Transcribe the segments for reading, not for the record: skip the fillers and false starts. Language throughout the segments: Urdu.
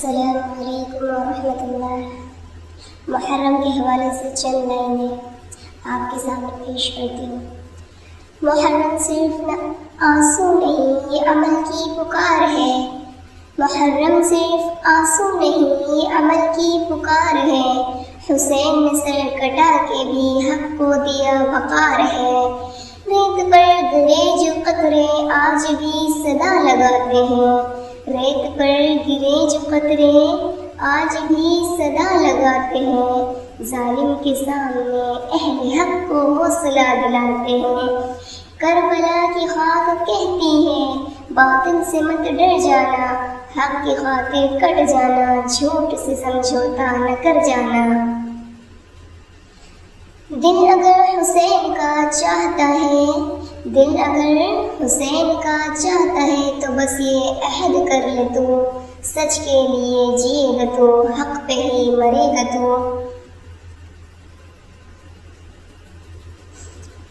السلام علیکم ورحمۃ اللہ۔ محرم کے حوالے سے چند لائنیں آپ کے سامنے پیش کرتی ہوں۔ محرم صرف آنسو نہیں، یہ عمل کی پکار ہے۔ محرم صرف آنسو نہیں، یہ عمل کی پکار ہے۔ حسین نے سر کٹا کے بھی حق کو دیا وقار ہے۔ ریت پر گرے جو قطرے آج بھی صدا لگاتے ہیں، ریت پر گرے جو قطرے آج بھی صدا لگاتے ہیں، ظالم کے سامنے اہل حق کو حوصلہ دلاتے ہیں۔ کربلا کی خاک کہتی ہے باطل سے مت ڈر جانا، حق کی خاطر کٹ جانا، جھوٹ سے سمجھوتا نہ کر جانا۔ دل اگر حسین کا چاہتا ہے، دل اگر حسین کا چاہتا ہے تو بس یہ عہد کر لے تو، سچ کے لیے جیے گا تو، حق پہ ہی مرے گا تو۔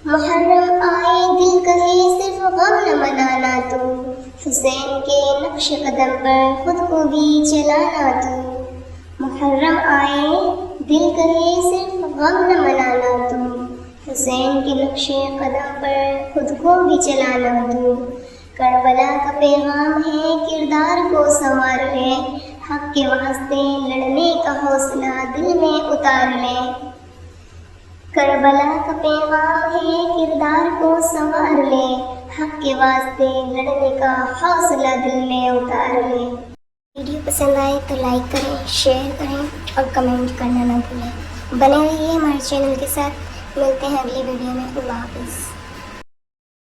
محرم آئے دل کہے صرف غم نہ منانا تو، حسین کے نقش قدم پر خود کو بھی چلانا تو۔ محرم آئے دل کہے صرف غم نہ منانا تو، حسین کے نقش قدم پر خود کو بھی چلانا تو۔ کربلا کا پیغام ہے کردار کو سنوار لے، حق کے واسطے لڑنے کا حوصلہ دل میں اتار لے۔ کربلا کا پیغام ہے کردار کو سنوار لے، حق کے واسطے لڑنے کا حوصلہ دل میں اتار لے۔ ویڈیو پسند آئے تو لائک کریں، شیئر کریں اور کمنٹ کرنا نہ بھولیں۔ بنے رہیے ہمارے چینل کے ساتھ، ملتے ہیں اگلی ویڈیو میں۔ اللہ حافظ۔